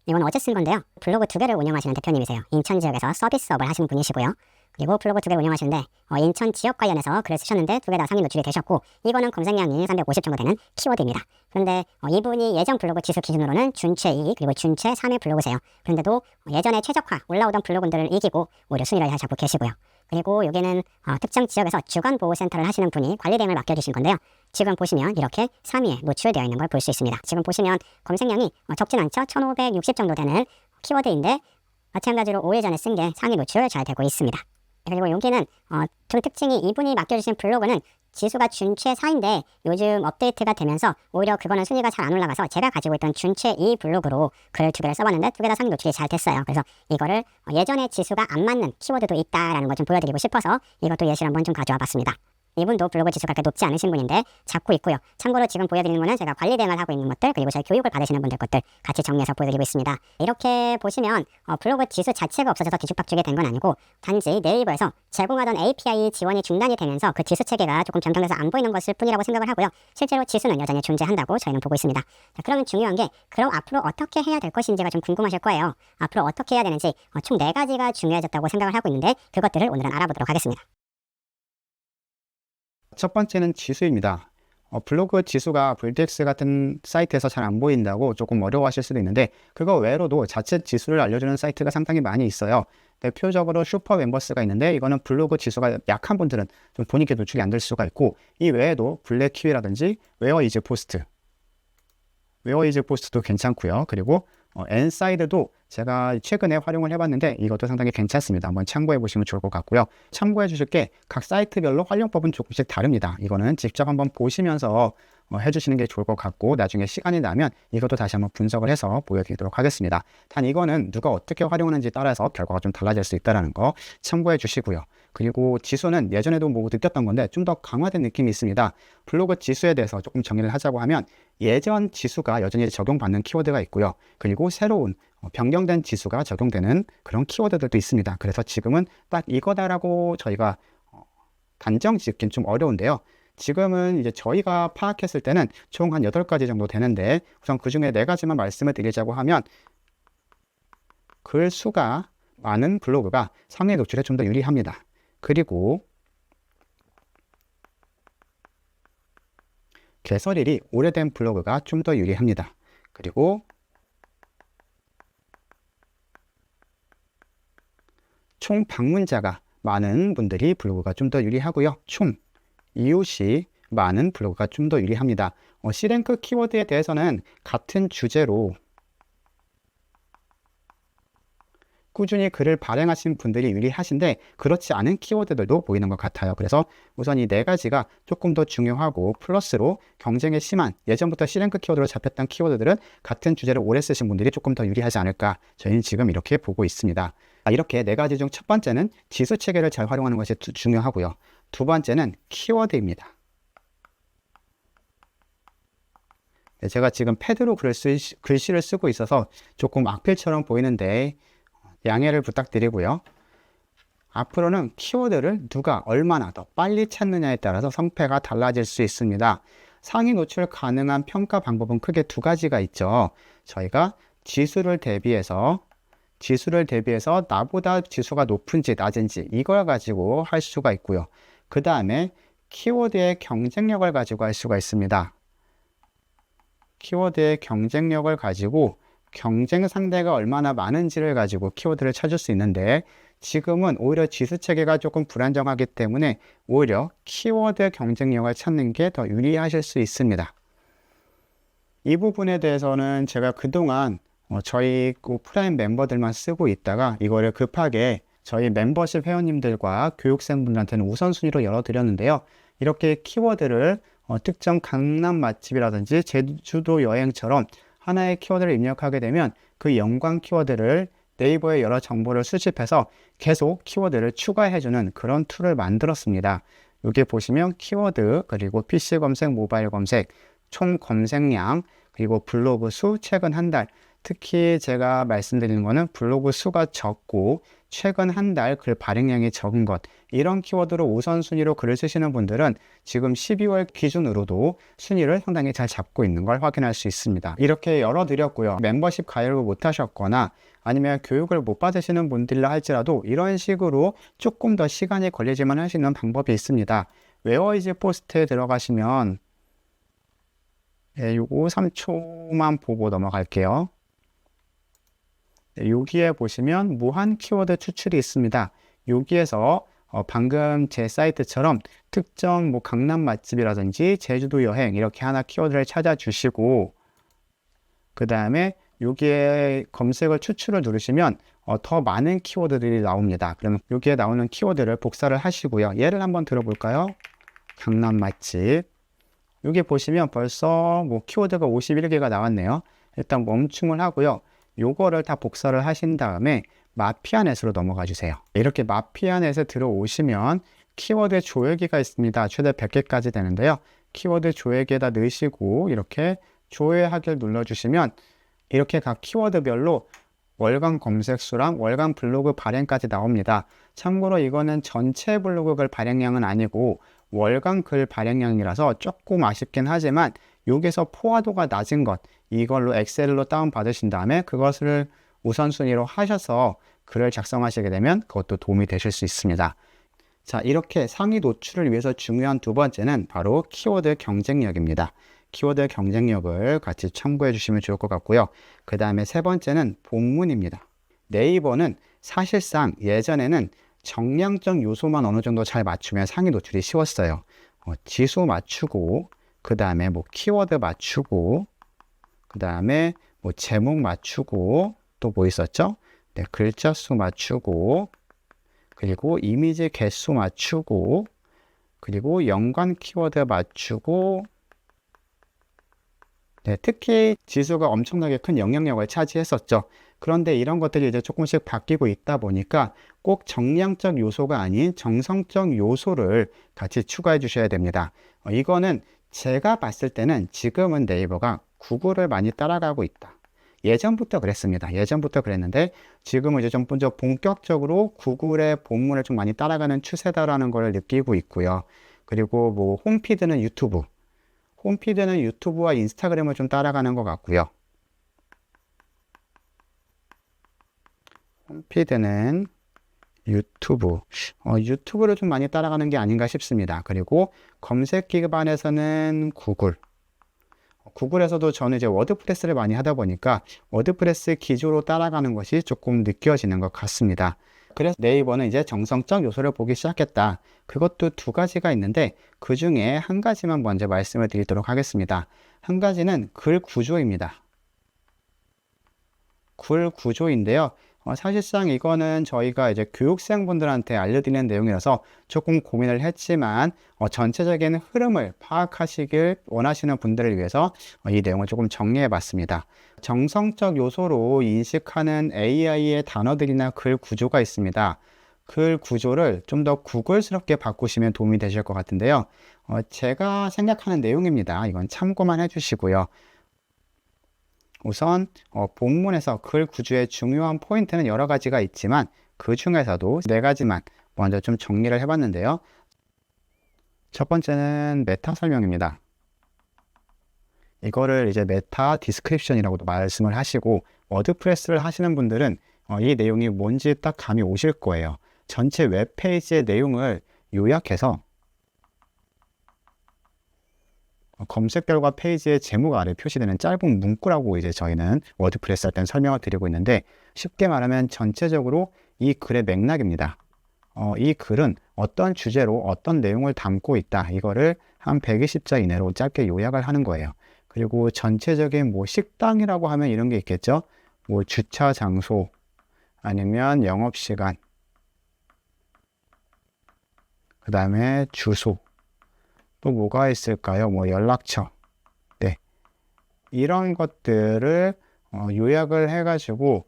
이건 어제 쓴 건데요. 블로그 2개를 운영하시는 대표님이세요. 인천 지역에서 서비스업을 하시는 분이시고요. 그리고 블로그 2개 운영하시는데 인천 지역 관련해서 글을 쓰셨는데 2개 다 상위 노출이 되셨고, 이거는 검색량이 350 정도 되는 키워드입니다. 그런데 이분이 예전 블로그 지수 기준으로는 준최 2, 그리고 준최 3의 블로그세요. 그런데도 예전에 최적화 올라오던 블로그들을 이기고 오히려 순위를 잘 잡고 계시고요. 그리고 여기는 특정 지역에서 주간보호센터를 하시는 분이 관리 대행을 맡겨주신 건데요. 지금 보시면 이렇게 3위에 노출되어 있는 걸 볼 수 있습니다. 지금 보시면 검색량이 적진 않죠? 1560 정도 되는 키워드인데 마찬가지로 5일 전에 쓴 게 상위 노출 잘 되고 있습니다. 그리고 여기는 두 특징이, 이분이 맡겨주신 블로그는 지수가 준최 4인데 요즘 업데이트가 되면서 오히려 그거는 순위가 잘 안 올라가서 제가 가지고 있던 준최 2 블로그로 글 2개를 써봤는데 2개 다 상위 노출이 잘 됐어요. 그래서 이거를 예전에 지수가 안 맞는 키워드도 있다라는 걸 좀 보여드리고 싶어서 이것도 예시를 한번 좀 가져와 봤습니다. 이분도 블로그 지수가 그렇게 높지 않으신 분인데 잡고 있고요. 참고로 지금 보여드리는 거는 제가 관리 대행을 하고 있는 것들, 그리고 제 교육을 받으시는 분들 것들 같이 정리해서 보여드리고 있습니다. 이렇게 보시면 블로그 지수 자체가 없어져서 뒤죽박죽이 된 건 아니고, 단지 네이버에서 제공하던 API 지원이 중단이 되면서 그 지수 체계가 조금 변경돼서 안 보이는 것일 뿐이라고 생각을 하고요. 실제로 지수는 여전히 존재한다고 저희는 보고 있습니다. 자, 그러면 중요한 게, 그럼 앞으로 어떻게 해야 될 것인지가 좀 궁금하실 거예요. 앞으로 어떻게 해야 되는지 총 4가지가 중요해졌다고 생각을 하고 있는데, 그것들을 오늘은 알아보도록 하겠습니다. 첫 번째는 지수입니다. 블로그 지수가 볼텍스 같은 사이트에서 잘 안 보인다고 조금 어려워하실 수도 있는데, 그거 외로도 자체 지수를 알려주는 사이트가 상당히 많이 있어요. 대표적으로 슈퍼 멤버스가 있는데, 이거는 블로그 지수가 약한 분들은 좀 본인께 노출이 안 될 수가 있고, 이 외에도 블랙키위라든지 웨어이즈 포스트도 괜찮고요. 그리고 엔사이드도 제가 최근에 활용을 해봤는데 이것도 상당히 괜찮습니다. 한번 참고해 보시면 좋을 것 같고요. 참고해 주실 게, 각 사이트별로 활용법은 조금씩 다릅니다. 이거는 직접 한번 보시면서 해주시는 게 좋을 것 같고, 나중에 시간이 나면 이것도 다시 한번 분석을 해서 보여드리도록 하겠습니다. 단 이거는 누가 어떻게 활용하는지 따라서 결과가 좀 달라질 수 있다는 거 참고해 주시고요. 그리고 지수는 예전에도 뭐 느꼈던 건데 좀 더 강화된 느낌이 있습니다. 블로그 지수에 대해서 조금 정리를 하자고 하면, 예전 지수가 여전히 적용받는 키워드가 있고요. 그리고 새로운 변경된 지수가 적용되는 그런 키워드들도 있습니다. 그래서 지금은 딱 이거다라고 저희가 단정 짓긴 좀 어려운데요. 지금은 이제 저희가 파악했을 때는 총 한 8가지 정도 되는데, 우선 그 중에 4가지만 말씀을 드리자고 하면, 글 수가 많은 블로그가 상위 노출에 좀 더 유리합니다. 그리고 개설일이 오래된 블로그가 좀 더 유리합니다. 그리고 총 방문자가 많은 분들이 블로그가 좀 더 유리하고요. 총 이웃이 많은 블로그가 좀 더 유리합니다. C랭크 키워드에 대해서는 같은 주제로 꾸준히 글을 발행하신 분들이 유리하신데, 그렇지 않은 키워드들도 보이는 것 같아요. 그래서 우선 이 4가지가 조금 더 중요하고, 플러스로 경쟁이 심한 예전부터 C랭크 키워드로 잡혔던 키워드들은 같은 주제를 오래 쓰신 분들이 조금 더 유리하지 않을까, 저희는 지금 이렇게 보고 있습니다. 이렇게 4가지 중 첫 번째는 지수 체계를 잘 활용하는 것이 중요하고요. 두 번째는 키워드입니다. 제가 지금 패드로 글씨를 쓰고 있어서 조금 악필처럼 보이는데 양해를 부탁드리고요. 앞으로는 키워드를 누가 얼마나 더 빨리 찾느냐에 따라서 성패가 달라질 수 있습니다. 상위 노출 가능한 평가 방법은 크게 2가지가 있죠. 저희가 지수를 대비해서 나보다 지수가 높은지 낮은지 이걸 가지고 할 수가 있고요. 그 다음에 키워드의 경쟁력을 가지고 할 수가 있습니다. 키워드의 경쟁력을 가지고 경쟁 상대가 얼마나 많은지를 가지고 키워드를 찾을 수 있는데, 지금은 오히려 지수 체계가 조금 불안정하기 때문에 오히려 키워드 경쟁력을 찾는 게 더 유리하실 수 있습니다. 이 부분에 대해서는 제가 그동안 저희 프라임 멤버들만 쓰고 있다가 이거를 급하게 저희 멤버십 회원님들과 교육생분들한테는 우선순위로 열어드렸는데요. 이렇게 키워드를 특정 강남 맛집이라든지 제주도 여행처럼 하나의 키워드를 입력하게 되면 그 연관 키워드를 네이버의 여러 정보를 수집해서 계속 키워드를 추가해주는 그런 툴을 만들었습니다. 여기 보시면 키워드, 그리고 PC 검색, 모바일 검색, 총 검색량, 그리고 블로그 수, 최근 한 달, 특히 제가 말씀드리는 거는 블로그 수가 적고 최근 한 달 글 발행량이 적은 것, 이런 키워드로 우선순위로 글을 쓰시는 분들은 지금 12월 기준으로도 순위를 상당히 잘 잡고 있는 걸 확인할 수 있습니다. 이렇게 열어드렸고요. 멤버십 가입을 못 하셨거나 아니면 교육을 못 받으시는 분들라 할지라도 이런 식으로 조금 더 시간이 걸리지만 할 수 있는 방법이 있습니다. 웨어 이즈 포스트에 들어가시면 요거 3초만 보고 넘어갈게요. 여기에 보시면 무한 키워드 추출이 있습니다. 여기에서 방금 제 사이트처럼 특정 뭐 강남 맛집이라든지 제주도 여행 이렇게 하나 키워드를 찾아주시고 그 다음에 여기에 검색을 추출을 누르시면 더 많은 키워드들이 나옵니다. 그러면 여기에 나오는 키워드를 복사를 하시고요. 예를 한번 들어볼까요? 강남 맛집. 여기 보시면 벌써 뭐 키워드가 51개가 나왔네요. 일단 멈춤을 하고요. 요거를 다 복사를 하신 다음에 마피아넷으로 넘어가 주세요. 이렇게 마피아넷에 들어오시면 키워드 조회기가 있습니다. 최대 100개까지 되는데요. 키워드 조회기에다 넣으시고 이렇게 조회하기를 눌러주시면 이렇게 각 키워드별로 월간 검색수랑 월간 블로그 발행까지 나옵니다. 참고로 이거는 전체 블로그 글 발행량은 아니고 월간 글 발행량이라서 조금 아쉽긴 하지만 여기서 포화도가 낮은 것, 이걸로 엑셀로 다운받으신 다음에 그것을 우선순위로 하셔서 글을 작성하시게 되면 그것도 도움이 되실 수 있습니다. 자, 이렇게 상위 노출을 위해서 중요한 두 번째는 바로 키워드 경쟁력입니다. 키워드 경쟁력을 같이 참고해 주시면 좋을 것 같고요. 그 다음에 세 번째는 본문입니다. 네이버는 사실상 예전에는 정량적 요소만 어느 정도 잘 맞추면 상위 노출이 쉬웠어요. 지수 맞추고 그 다음에 뭐 키워드 맞추고 그 다음에 뭐 제목 맞추고 또 뭐 있었죠? 네, 글자 수 맞추고 그리고 이미지 개수 맞추고 그리고 연관 키워드 맞추고 네, 특히 지수가 엄청나게 큰 영향력을 차지했었죠. 그런데 이런 것들이 이제 조금씩 바뀌고 있다 보니까 꼭 정량적 요소가 아닌 정성적 요소를 같이 추가해 주셔야 됩니다. 이거는 제가 봤을 때는 지금은 네이버가 구글을 많이 따라가고 있다. 예전부터 그랬습니다. 예전부터 그랬는데 지금은 이제 좀 먼저 본격적으로 구글의 본문을 좀 많이 따라가는 추세다라는 걸 느끼고 있고요. 그리고 뭐 홈피드는 유튜브와 인스타그램을 좀 따라가는 것 같고요. 홈피드는 유튜브를 좀 많이 따라가는 게 아닌가 싶습니다. 그리고 검색 기반에서는 구글에서도 저는 이제 워드프레스를 많이 하다 보니까 워드프레스 기조로 따라가는 것이 조금 느껴지는 것 같습니다. 그래서 네이버는 이제 정성적 요소를 보기 시작했다. 그것도 두 가지가 있는데 그 중에 한 가지만 먼저 말씀을 드리도록 하겠습니다. 한 가지는 글 구조입니다. 글 구조인데요. 사실상 이거는 저희가 이제 교육생분들한테 알려드리는 내용이라서 조금 고민을 했지만 전체적인 흐름을 파악하시길 원하시는 분들을 위해서 이 내용을 조금 정리해 봤습니다. 정성적 요소로 인식하는 AI의 단어들이나 글 구조가 있습니다. 글 구조를 좀 더 구글스럽게 바꾸시면 도움이 되실 것 같은데요. 제가 생각하는 내용입니다. 이건 참고만 해주시고요. 우선 본문에서 글 구조의 중요한 포인트는 여러 가지가 있지만 그 중에서도 네 가지만 먼저 좀 정리를 해봤는데요. 첫 번째는 메타 설명입니다. 이거를 이제 메타 디스크립션이라고도 말씀을 하시고 워드프레스를 하시는 분들은 이 내용이 뭔지 딱 감이 오실 거예요. 전체 웹페이지의 내용을 요약해서 검색 결과 페이지의 제목 아래 표시되는 짧은 문구라고 이제 저희는 워드프레스 할 때는 설명을 드리고 있는데 쉽게 말하면 전체적으로 이 글의 맥락입니다. 이 글은 어떤 주제로 어떤 내용을 담고 있다. 이거를 한 120자 이내로 짧게 요약을 하는 거예요. 그리고 전체적인 뭐 식당이라고 하면 이런 게 있겠죠. 뭐 주차 장소 아니면 영업시간 그 다음에 주소 또 뭐가 있을까요? 뭐 연락처. 네. 이런 것들을 요약을 해가지고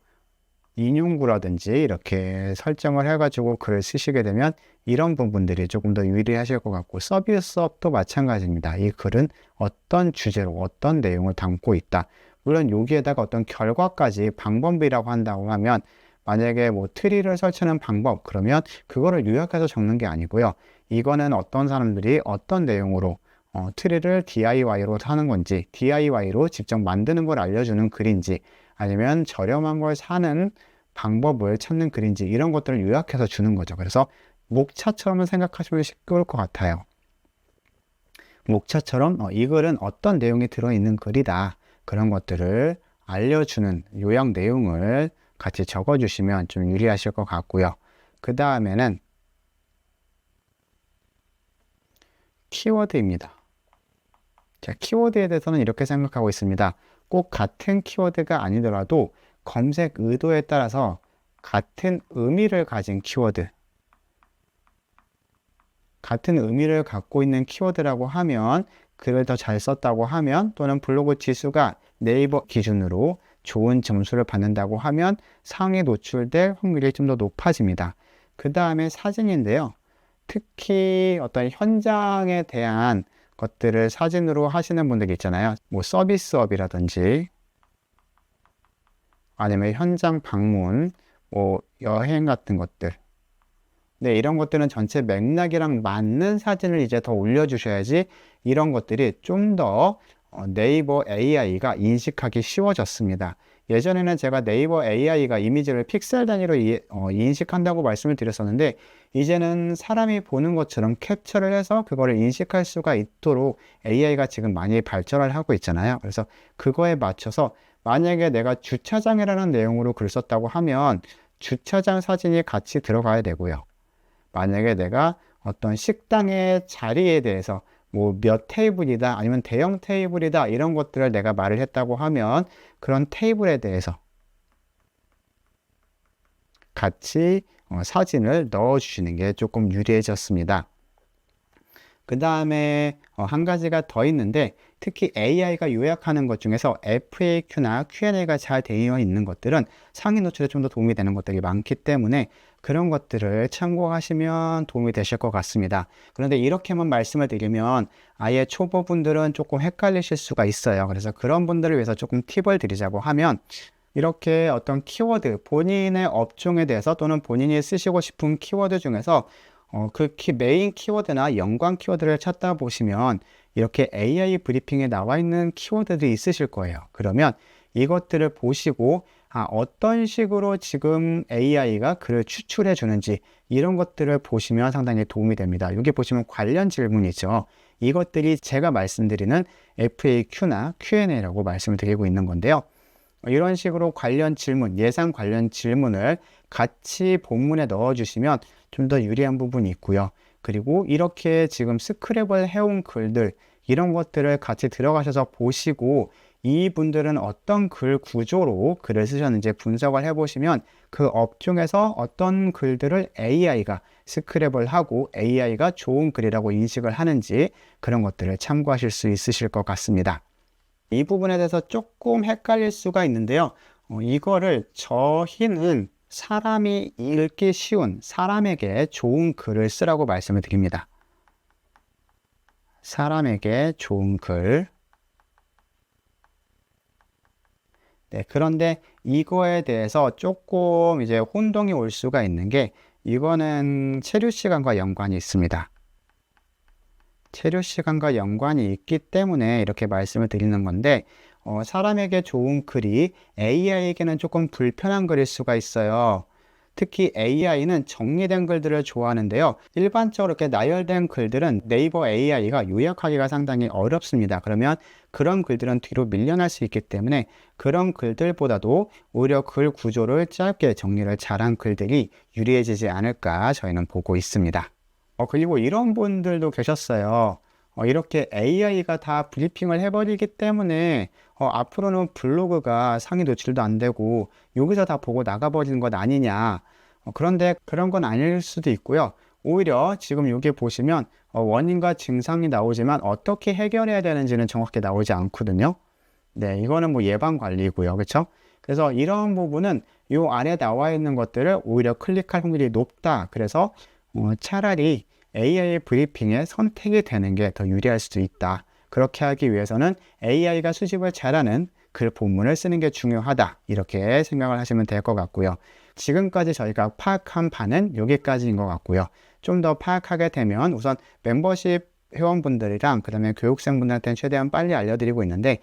인용구라든지 이렇게 설정을 해가지고 글을 쓰시게 되면 이런 부분들이 조금 더 유리하실 것 같고 서비스업도 마찬가지입니다. 이 글은 어떤 주제로 어떤 내용을 담고 있다. 물론 여기에다가 어떤 결과까지 방법이라고 한다고 하면 만약에 뭐 트리를 설치하는 방법 그러면 그거를 요약해서 적는 게 아니고요. 이거는 어떤 사람들이 어떤 내용으로 트리를 DIY로 하는 건지 DIY로 직접 만드는 걸 알려주는 글인지 아니면 저렴한 걸 사는 방법을 찾는 글인지 이런 것들을 요약해서 주는 거죠. 그래서 목차처럼 생각하시면 쉬울 것 같아요. 목차처럼 이 글은 어떤 내용이 들어있는 글이다. 그런 것들을 알려주는 요약 내용을 같이 적어주시면 좀 유리하실 것 같고요. 그 다음에는 키워드입니다. 자, 키워드에 대해서는 이렇게 생각하고 있습니다. 꼭 같은 키워드가 아니더라도 검색 의도에 따라서 같은 의미를 가진 키워드, 같은 의미를 갖고 있는 키워드라고 하면 글을 더 잘 썼다고 하면 또는 블로그 지수가 네이버 기준으로 좋은 점수를 받는다고 하면 상위에 노출될 확률이 좀 더 높아집니다. 그 다음에 사진인데요. 특히 어떤 현장에 대한 것들을 사진으로 하시는 분들이 있잖아요. 뭐 서비스업이라든지 아니면 현장 방문, 뭐 여행 같은 것들. 네, 이런 것들은 전체 맥락이랑 맞는 사진을 이제 더 올려주셔야지 이런 것들이 좀 더 네이버 AI가 인식하기 쉬워졌습니다. 예전에는 제가 네이버 AI가 이미지를 픽셀 단위로 인식한다고 말씀을 드렸었는데 이제는 사람이 보는 것처럼 캡처를 해서 그거를 인식할 수가 있도록 AI가 지금 많이 발전을 하고 있잖아요. 그래서 그거에 맞춰서 만약에 내가 주차장이라는 내용으로 글 썼다고 하면 주차장 사진이 같이 들어가야 되고요. 만약에 내가 어떤 식당의 자리에 대해서 뭐 몇 테이블이다 아니면 대형 테이블이다 이런 것들을 내가 말을 했다고 하면 그런 테이블에 대해서 같이 사진을 넣어 주시는 게 조금 유리해졌습니다. 그 다음에 한 가지가 더 있는데 특히 AI가 요약하는 것 중에서 FAQ나 Q&A가 잘 되어 있는 것들은 상위 노출에 좀 더 도움이 되는 것들이 많기 때문에 그런 것들을 참고하시면 도움이 되실 것 같습니다. 그런데 이렇게만 말씀을 드리면 아예 초보분들은 조금 헷갈리실 수가 있어요. 그래서 그런 분들을 위해서 조금 팁을 드리자고 하면 이렇게 어떤 키워드, 본인의 업종에 대해서 또는 본인이 쓰시고 싶은 키워드 중에서 메인 키워드나 연관 키워드를 찾다 보시면 이렇게 AI 브리핑에 나와 있는 키워드들이 있으실 거예요. 그러면 이것들을 보시고 어떤 식으로 지금 AI가 글을 추출해 주는지 이런 것들을 보시면 상당히 도움이 됩니다. 여기 보시면 관련 질문이죠. 이것들이 제가 말씀드리는 FAQ나 Q&A라고 말씀을 드리고 있는 건데요. 이런 식으로 관련 질문, 예상 관련 질문을 같이 본문에 넣어주시면 좀 더 유리한 부분이 있고요. 그리고 이렇게 지금 스크랩을 해온 글들, 이런 것들을 같이 들어가셔서 보시고 이분들은 어떤 글 구조로 글을 쓰셨는지 분석을 해보시면 그 업종에서 어떤 글들을 AI가 스크랩을 하고 AI가 좋은 글이라고 인식을 하는지 그런 것들을 참고하실 수 있으실 것 같습니다. 이 부분에 대해서 조금 헷갈릴 수가 있는데요. 이거를 저희는 사람이 읽기 쉬운 사람에게 좋은 글을 쓰라고 말씀을 드립니다. 사람에게 좋은 글. 네, 그런데 이거에 대해서 조금 이제 혼동이 올 수가 있는 게 이거는 체류 시간과 연관이 있습니다. 체류 시간과 연관이 있기 때문에 이렇게 말씀을 드리는 건데 사람에게 좋은 글이 AI에게는 조금 불편한 글일 수가 있어요. 특히 AI는 정리된 글들을 좋아하는데요. 일반적으로 이렇게 나열된 글들은 네이버 AI가 요약하기가 상당히 어렵습니다. 그러면 그런 글들은 뒤로 밀려날 수 있기 때문에 그런 글들보다도 오히려 글 구조를 짧게 정리를 잘한 글들이 유리해지지 않을까 저희는 보고 있습니다. 그리고 이런 분들도 계셨어요. 이렇게 AI가 다 브리핑을 해버리기 때문에 앞으로는 블로그가 상위 노출도 안 되고 여기서 다 보고 나가버리는 것 아니냐. 그런데 그런 건 아닐 수도 있고요. 오히려 지금 여기 보시면 원인과 증상이 나오지만 어떻게 해결해야 되는지는 정확히 나오지 않거든요. 네, 이거는 뭐 예방 관리고요. 그렇죠? 그래서 이런 부분은 이 안에 나와 있는 것들을 오히려 클릭할 확률이 높다. 그래서 차라리 AI 브리핑에 선택이 되는 게 더 유리할 수도 있다. 그렇게 하기 위해서는 AI가 수집을 잘하는 글 본문을 쓰는 게 중요하다. 이렇게 생각을 하시면 될 것 같고요. 지금까지 저희가 파악한 바는 여기까지인 것 같고요. 좀 더 파악하게 되면 우선 멤버십 회원분들이랑 그 다음에 교육생분들한테는 최대한 빨리 알려드리고 있는데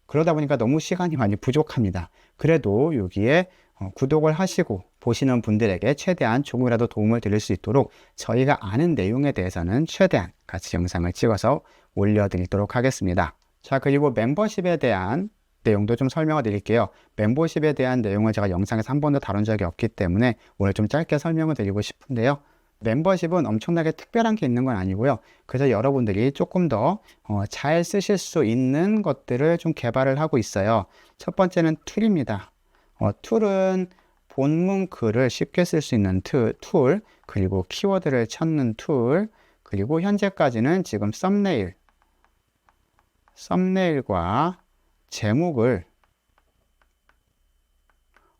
그러다 보니까 너무 시간이 많이 부족합니다. 그래도 여기에 구독을 하시고 보시는 분들에게 최대한 조금이라도 도움을 드릴 수 있도록 저희가 아는 내용에 대해서는 최대한 같이 영상을 찍어서 올려드리도록 하겠습니다. 자, 그리고 멤버십에 대한 내용도 좀 설명을 드릴게요. 멤버십에 대한 내용을 제가 영상에서 한 번도 다룬 적이 없기 때문에 오늘 좀 짧게 설명을 드리고 싶은데요. 멤버십은 엄청나게 특별한 게 있는 건 아니고요. 그래서 여러분들이 조금 더 잘 쓰실 수 있는 것들을 좀 개발을 하고 있어요. 첫 번째는 툴입니다. 툴은 본문 글을 쉽게 쓸 수 있는 툴, 그리고 키워드를 찾는 툴, 그리고 현재까지는 지금 썸네일과 제목을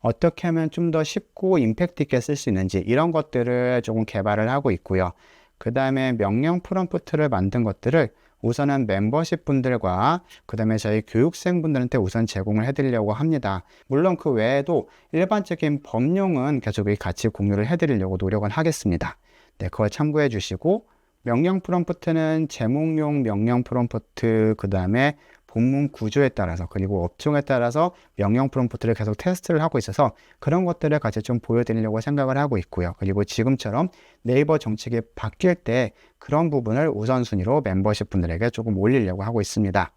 어떻게 하면 좀 더 쉽고 임팩트 있게 쓸 수 있는지 이런 것들을 조금 개발을 하고 있고요. 그 다음에 명령 프롬프트를 만든 것들을 우선은 멤버십 분들과 그 다음에 저희 교육생 분들한테 우선 제공을 해드리려고 합니다. 물론 그 외에도 일반적인 법령은 계속 같이 공유를 해드리려고 노력은 하겠습니다. 네, 그걸 참고해 주시고 명령 프롬프트는 제목용 명령 프롬프트, 그 다음에 본문 구조에 따라서 그리고 업종에 따라서 명령 프롬프트를 계속 테스트를 하고 있어서 그런 것들을 같이 좀 보여드리려고 생각을 하고 있고요. 그리고 지금처럼 네이버 정책이 바뀔 때 그런 부분을 우선순위로 멤버십 분들에게 조금 올리려고 하고 있습니다.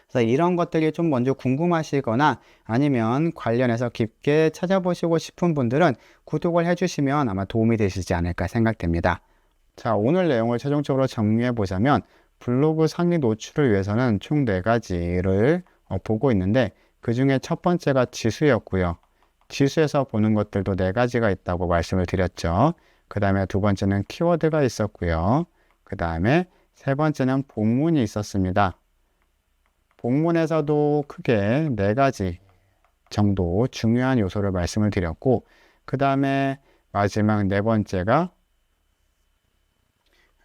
그래서 이런 것들이 좀 먼저 궁금하시거나 아니면 관련해서 깊게 찾아보시고 싶은 분들은 구독을 해주시면 아마 도움이 되시지 않을까 생각됩니다. 자, 오늘 내용을 최종적으로 정리해 보자면 블로그 상위 노출을 위해서는 총 4가지를 보고 있는데 그 중에 첫 번째가 지수였고요. 지수에서 보는 것들도 4가지가 있다고 말씀을 드렸죠. 그 다음에 두 번째는 키워드가 있었고요. 그 다음에 세 번째는 본문이 있었습니다. 본문에서도 크게 4가지 정도 중요한 요소를 말씀을 드렸고 그 다음에 마지막 4번째가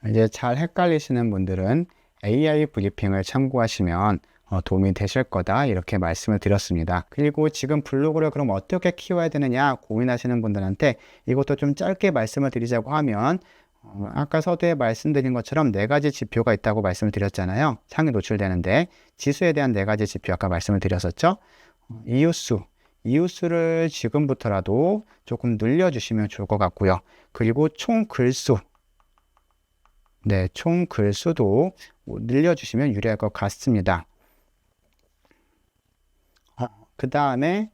이제 잘 헷갈리시는 분들은 AI 브리핑을 참고하시면 도움이 되실 거다 이렇게 말씀을 드렸습니다. 그리고 지금 블로그를 그럼 어떻게 키워야 되느냐 고민하시는 분들한테 이것도 좀 짧게 말씀을 드리자고 하면 아까 서두에 말씀드린 것처럼 4가지 지표가 있다고 말씀을 드렸잖아요. 상위 노출되는데 지수에 대한 4가지 지표 아까 말씀을 드렸었죠. 이웃수를 지금부터라도 조금 늘려주시면 좋을 것 같고요. 그리고 총 글수, 네, 총 글수도 늘려주시면 유리할 것 같습니다. 그 다음에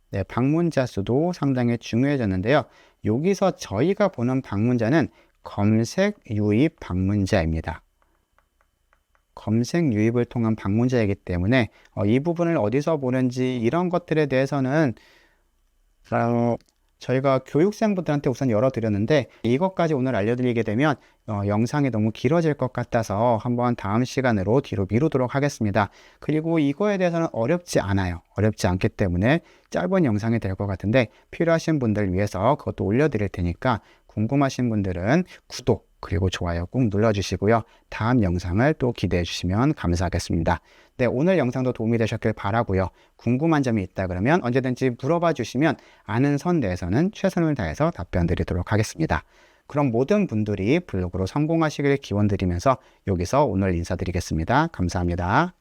네, 방문자 수도 상당히 중요해졌는데요. 여기서 저희가 보는 방문자는 검색 유입 방문자입니다. 검색 유입을 통한 방문자이기 때문에 이 부분을 어디서 보는지 이런 것들에 대해서는 저희가 교육생분들한테 우선 열어드렸는데 이것까지 오늘 알려드리게 되면 영상이 너무 길어질 것 같아서 한번 다음 시간으로 뒤로 미루도록 하겠습니다. 그리고 이거에 대해서는 어렵지 않아요. 어렵지 않기 때문에 짧은 영상이 될 것 같은데 필요하신 분들 위해서 그것도 올려드릴 테니까 궁금하신 분들은 구독 그리고 좋아요 꾹 눌러주시고요. 다음 영상을 또 기대해 주시면 감사하겠습니다. 네, 오늘 영상도 도움이 되셨길 바라고요. 궁금한 점이 있다 그러면 언제든지 물어봐 주시면 아는 선 내에서는 최선을 다해서 답변 드리도록 하겠습니다. 그럼 모든 분들이 블로그로 성공하시길 기원드리면서 여기서 오늘 인사드리겠습니다. 감사합니다.